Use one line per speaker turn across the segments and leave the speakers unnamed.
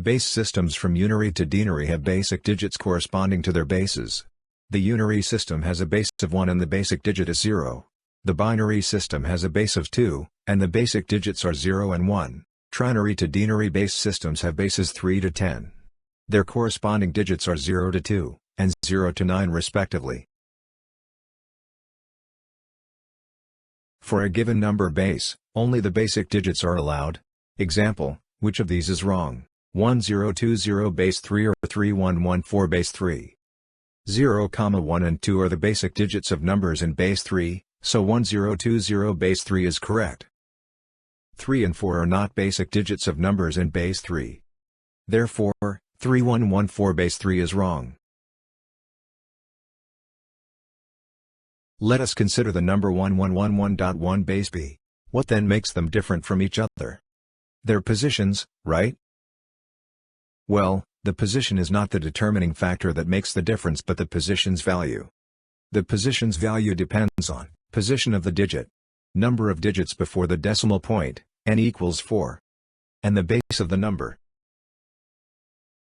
Base systems from unary to denary have basic digits corresponding to their bases. The unary system has a base of 1 and the basic digit is 0. The binary system has a base of 2, and the basic digits are 0 and 1. Trinary to denary base systems have bases 3 to 10. Their corresponding digits are 0 to 2, and 0 to 9 respectively. For a given number base, only the basic digits are allowed. Example, which of these is wrong? 1020 base 3 or 3114 base 3. 0, 1 and 2 are the basic digits of numbers in base 3, so 1020 base 3 is correct. 3 and 4 are not basic digits of numbers in base 3. Therefore, 3114 base 3 is wrong. Let us consider the number 1111.1 base b. What then makes them different from each other? Their positions, right? Well, the position is not the determining factor that makes the difference but the position's value. The position's value depends on position of the digit, number of digits before the decimal point, n equals 4, and the base of the number.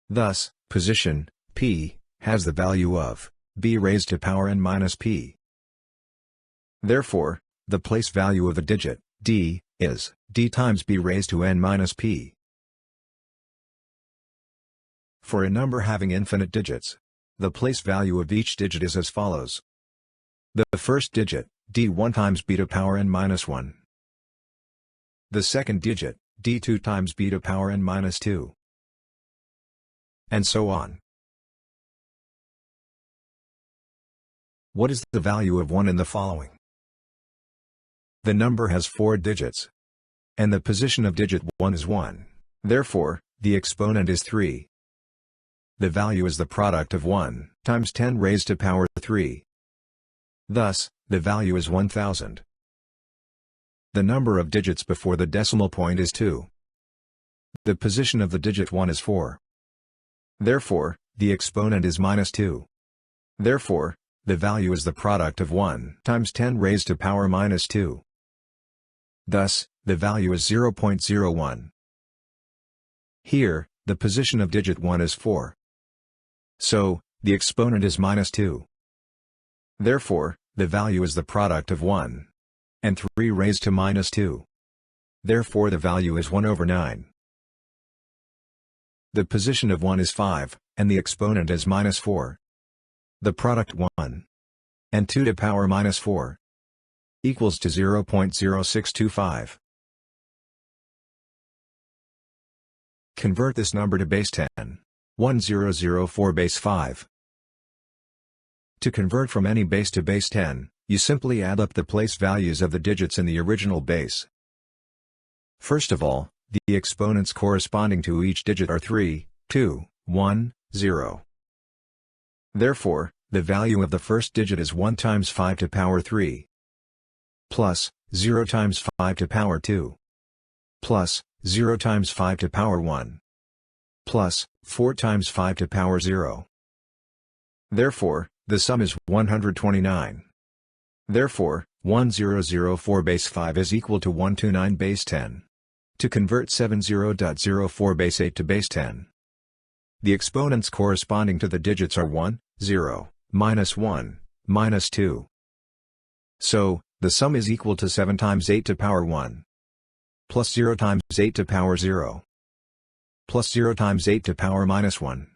Thus, position, p, has the value of b raised to power n minus p. Therefore, the place value of the digit, d, is d times b raised to n minus p. For a number having infinite digits, the place value of each digit is as follows. The first digit, d1 times b to power n minus 1. The second digit, d2 times b to power n minus 2. And so on. What is the value of 1 in the following? The number has 4 digits. And the position of digit 1 is 1, therefore, the exponent is 3. The value is the product of 1 times 10 raised to power 3. Thus, the value is 1000. The number of digits before the decimal point is 2. The position of the digit 1 is 4. Therefore, the exponent is minus 2. Therefore, the value is the product of 1 times 10 raised to power minus 2. Thus, the value is 0.01. Here, the position of digit 1 is 4. So, the exponent is minus 2. Therefore, the value is the product of 1 and 3 raised to minus 2. Therefore the value is 1 over 9. The position of 1 is 5, and the exponent is minus 4. The product 1 and 2 to power minus 4 equals to 0.0625. Convert this number to base 10. 1004 base 5. To convert from any base to base 10, you simply add up the place values of the digits in the original base. First of all, the exponents corresponding to each digit are 3, 2, 1, 0. Therefore, the value of the first digit is 1 times 5 to power 3. Plus, 0 times 5 to power 2. Plus, 0 times 5 to power 1. Plus, 4 times 5 to power 0. Therefore, the sum is 129. Therefore, 1004 base 5 is equal to 129 base 10. To convert 70.04 base 8 to base 10. The exponents corresponding to the digits are 1, 0, minus 1, minus 2. So, the sum is equal to 7 times 8 to power 1. Plus 0 times 8 to power 0. Plus 0 times 8 to power minus 1.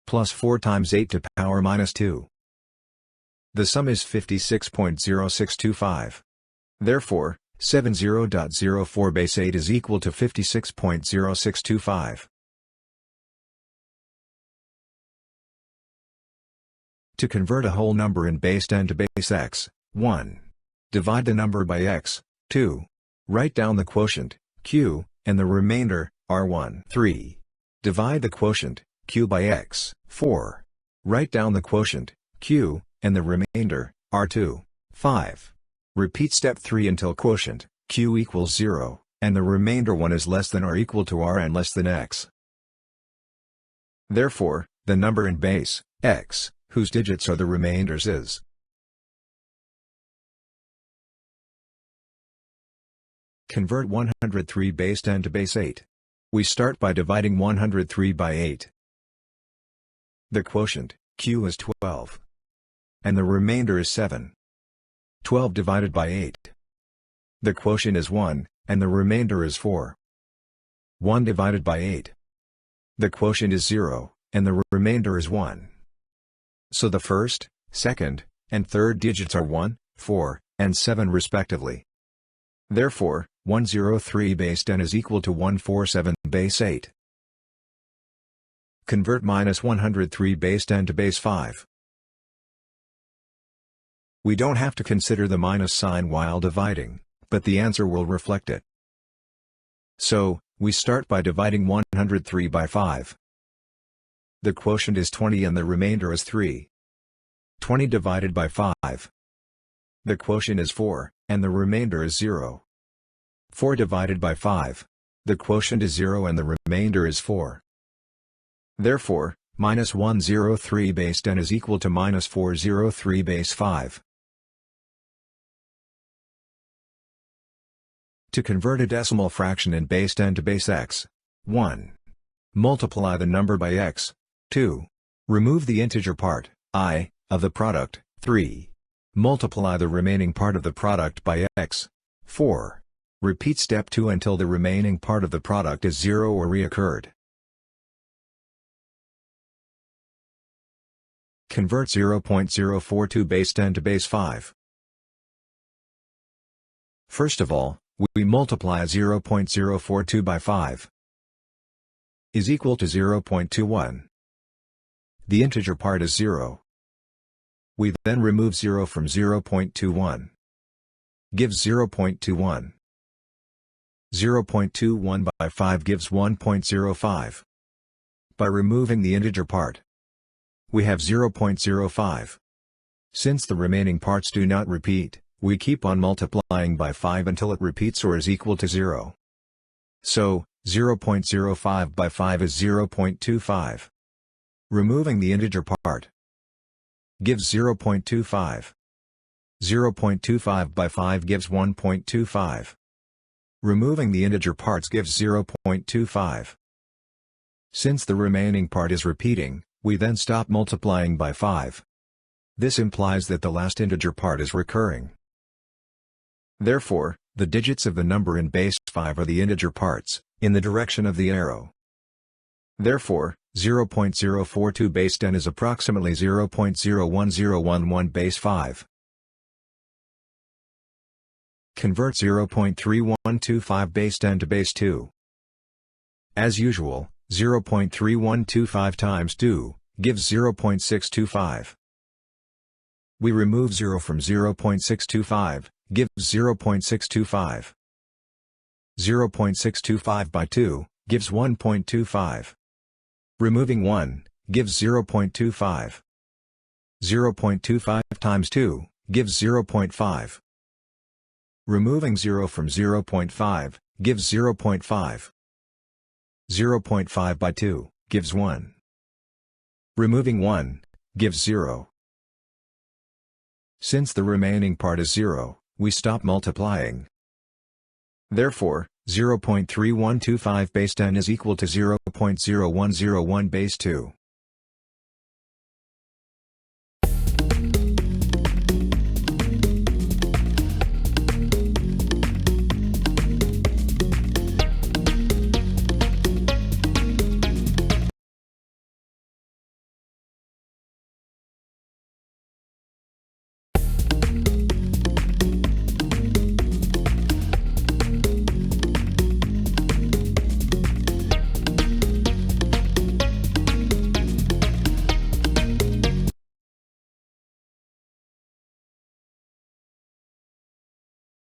Plus 4 times 8 to power minus 2. The sum is 56.0625. Therefore, 70.04 base 8 is equal to 56.0625. To convert a whole number in base 10 to base x, 1. Divide the number by x, 2. Write down the quotient, q, and the remainder, r1. 3. Divide the quotient, q by x, 4. Write down the quotient, q, and the remainder, r2. 5. Repeat step 3 until quotient, q equals 0, and the remainder 1 is less than or equal to r and less than x. Therefore, the number in base, x, whose digits are the remainders is. Convert 103 base 10 to base 8. We start by dividing 103 by 8. The quotient, Q, is 12. And the remainder is 7. 12 divided by 8. The quotient is 1, and the remainder is 4. 1 divided by 8. The quotient is 0, and the remainder is 1. So the first, second, and third digits are 1, 4, and 7 respectively. Therefore, 103 base 10 is equal to 147 base 8. Convert minus 103 base 10 to base 5. We don't have to consider the minus sign while dividing, but the answer will reflect it. So, we start by dividing 103 by 5. The quotient is 20 and the remainder is 3. 20 divided by 5. The quotient is 4, and the remainder is 0. 4 divided by 5. The quotient is 0 and the remainder is 4. Therefore, minus 103 base 10 is equal to minus 403 base 5. To convert a decimal fraction in base 10 to base x. 1. Multiply the number by x. 2. Remove the integer part, I, of the product. 3. Multiply the remaining part of the product by x. 4. Repeat step 2 until the remaining part of the product is 0 or reoccurred. Convert 0.042 base 10 to base 5. First of all, we multiply 0.042 by 5 is equal to 0.21. The integer part is 0. We then remove 0 from 0.21. Gives 0.21. 0.21 by 5 gives 1.05. By removing the integer part, we have 0.05. Since the remaining parts do not repeat, we keep on multiplying by 5 until it repeats or is equal to 0. So, 0.05 by 5 is 0.25. Removing the integer part gives 0.25. 0.25 by 5 gives 1.25. Removing the integer parts gives 0.25. Since the remaining part is repeating, we then stop multiplying by 5. This implies that the last integer part is recurring. Therefore, the digits of the number in base 5 are the integer parts, in the direction of the arrow. Therefore, 0.042 base 10 is approximately 0.01011 base 5. Convert 0.3125 base 10 to base 2. As usual, 0.3125 times 2 gives 0.625. We remove 0 from 0.625, gives 0.625. 0.625 by 2 gives 1.25. Removing 1 gives 0.25. 0.25 times 2 gives 0.5. Removing 0 from 0.5 gives 0.5. 0.5 by 2 gives 1. Removing 1 gives 0. Since the remaining part is 0, we stop multiplying. Therefore, 0.3125 base 10 is equal to 0.0101 base 2.